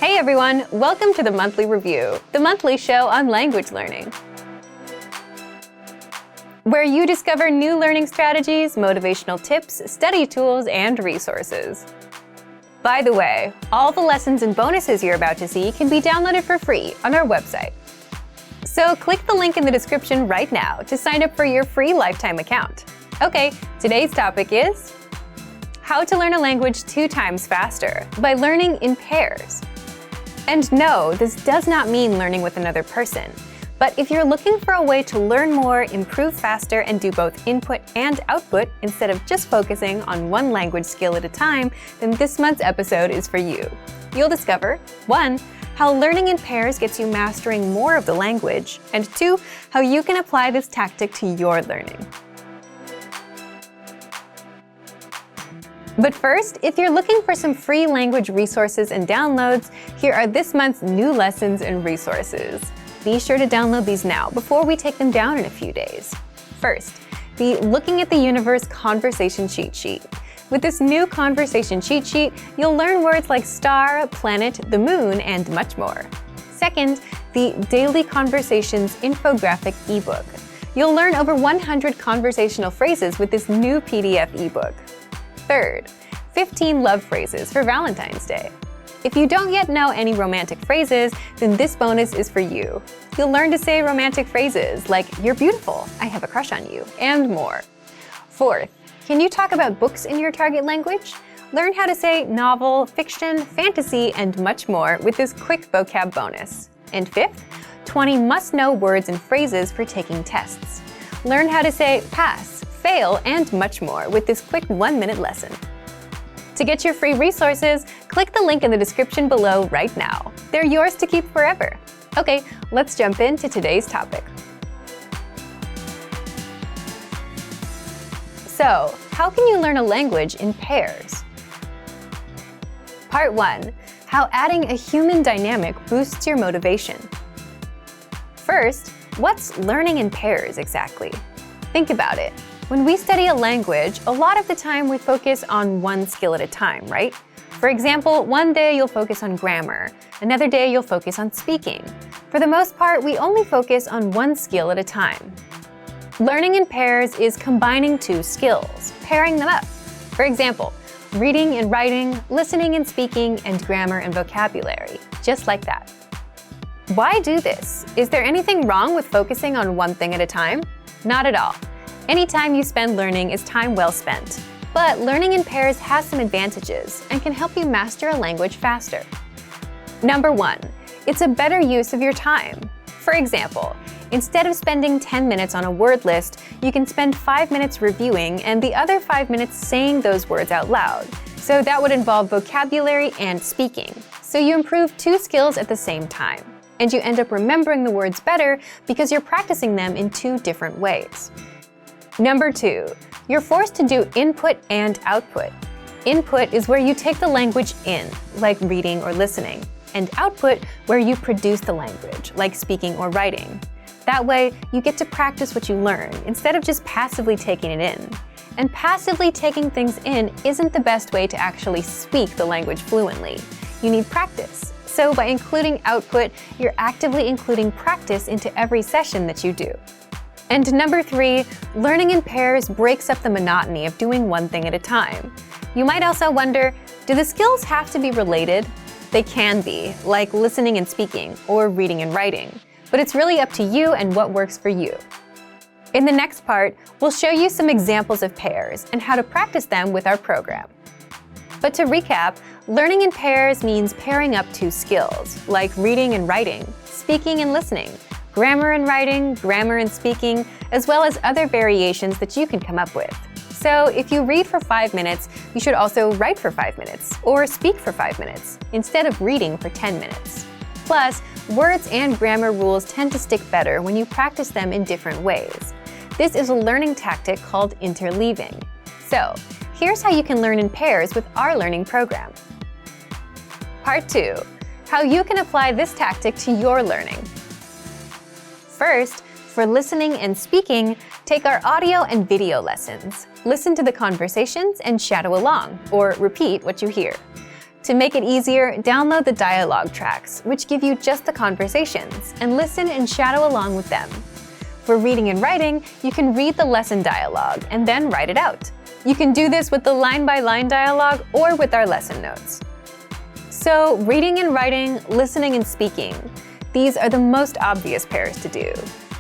Hey everyone, welcome to the Monthly Review, the monthly show on language learning, where you discover new learning strategies, motivational tips, study tools, and resources. By the way, all the lessons and bonuses you're about to see can be downloaded for free on our website. So click the link in the description right now to sign up for your free lifetime account. Okay, today's topic is how to learn a language 2 times faster by learning in pairs. And no, this does not mean learning with another person. But if you're looking for a way to learn more, improve faster, and do both input and output instead of just focusing on one language skill at a time, then this month's episode is for you. You'll discover 1. How learning in pairs gets you mastering more of the language, and 2. How you can apply this tactic to your learning. But first, if you're looking for some free language resources and downloads, here are this month's new lessons and resources. Be sure to download these now before we take them down in a few days. First, the Looking at the Universe Conversation Cheat Sheet. With this new conversation cheat sheet, you'll learn words like star, planet, the moon, and much more. Second, the Daily Conversations Infographic ebook. You'll learn over 100 conversational phrases with this new PDF ebook. Third, 15 love phrases for Valentine's Day. If you don't yet know any romantic phrases, then this bonus is for you. You'll learn to say romantic phrases like, "You're beautiful," "I have a crush on you," and more. Fourth, can you talk about books in your target language? Learn how to say novel, fiction, fantasy, and much more with this quick vocab bonus. And fifth, 20 must-know words and phrases for taking tests. Learn how to say pass, fail, and much more with this quick 1-minute lesson. To get your free resources, click the link in the description below right now. They're yours to keep forever. Okay, let's jump into today's topic. So, how can you learn a language in pairs? Part 1. How adding a human dynamic boosts your motivation. First, what's learning in pairs exactly? Think about it. When we study a language, a lot of the time we focus on one skill at a time, right? For example, one day you'll focus on grammar, another day you'll focus on speaking. For the most part, we only focus on one skill at a time. Learning in pairs is combining 2 skills, pairing them up. For example, reading and writing, listening and speaking, and grammar and vocabulary, just like that. Why do this? Is there anything wrong with focusing on one thing at a time? Not at all. Any time you spend learning is time well spent. But learning in pairs has some advantages and can help you master a language faster. Number 1, it's a better use of your time. For example, instead of spending 10 minutes on a word list, you can spend 5 minutes reviewing and the other 5 minutes saying those words out loud. So that would involve vocabulary and speaking. So you improve 2 skills at the same time. And you end up remembering the words better because you're practicing them in 2 different ways. Number 2, you're forced to do input and output. Input is where you take the language in, like reading or listening, and output where you produce the language, like speaking or writing. That way, you get to practice what you learn instead of just passively taking it in. And passively taking things in isn't the best way to actually speak the language fluently. You need practice. So by including output, you're actively including practice into every session that you do. And number 3, learning in pairs breaks up the monotony of doing one thing at a time. You might also wonder, do the skills have to be related? They can be, like listening and speaking, or reading and writing. But it's really up to you and what works for you. In the next part, we'll show you some examples of pairs and how to practice them with our program. But to recap, learning in pairs means pairing up 2 skills, like reading and writing, speaking and listening, grammar and writing, grammar and speaking, as well as other variations that you can come up with. So if you read for 5 minutes, you should also write for 5 minutes, or speak for 5 minutes, instead of reading for 10 minutes. Plus, words and grammar rules tend to stick better when you practice them in different ways. This is a learning tactic called interleaving. So, here's how you can learn in pairs with our learning program. Part 2, how you can apply this tactic to your learning. First, for listening and speaking, take our audio and video lessons. Listen to the conversations and shadow along, or repeat what you hear. To make it easier, download the dialogue tracks, which give you just the conversations, and listen and shadow along with them. For reading and writing, you can read the lesson dialogue and then write it out. You can do this with the line-by-line dialogue or with our lesson notes. So, reading and writing, listening and speaking. These are the most obvious pairs to do.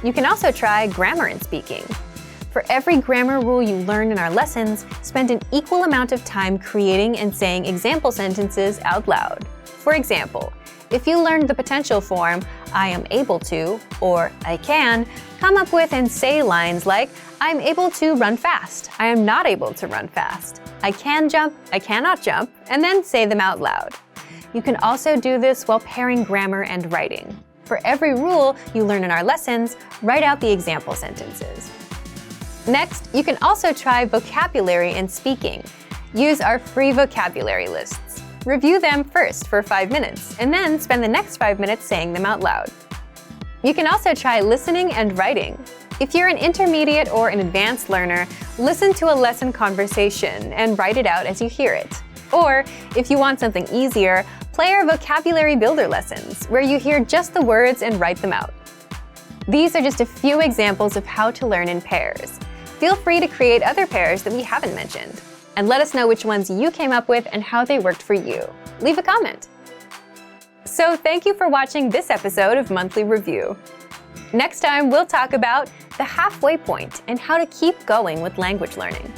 You can also try grammar and speaking. For every grammar rule you learn in our lessons, spend an equal amount of time creating and saying example sentences out loud. For example, if you learned the potential form, I am able to, or I can, come up with and say lines like, I'm able to run fast, I am not able to run fast, I can jump, I cannot jump, and then say them out loud. You can also do this while pairing grammar and writing. For every rule you learn in our lessons, write out the example sentences. Next, you can also try vocabulary and speaking. Use our free vocabulary lists. Review them first for 5 minutes, and then spend the next 5 minutes saying them out loud. You can also try listening and writing. If you're an intermediate or an advanced learner, listen to a lesson conversation and write it out as you hear it. Or, if you want something easier, play our vocabulary builder lessons, where you hear just the words and write them out. These are just a few examples of how to learn in pairs. Feel free to create other pairs that we haven't mentioned. And let us know which ones you came up with and how they worked for you. Leave a comment. So thank you for watching this episode of Monthly Review. Next time, we'll talk about the halfway point and how to keep going with language learning.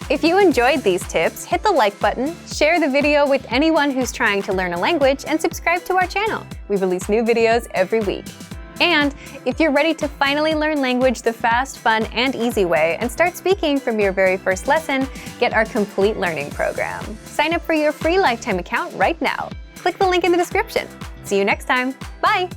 If you enjoyed these tips, hit the like button, share the video with anyone who's trying to learn a language, and subscribe to our channel. We release new videos every week. And if you're ready to finally learn language the fast, fun, and easy way and start speaking from your very first lesson, get our complete learning program. Sign up for your free lifetime account right now. Click the link in the description. See you next time. Bye!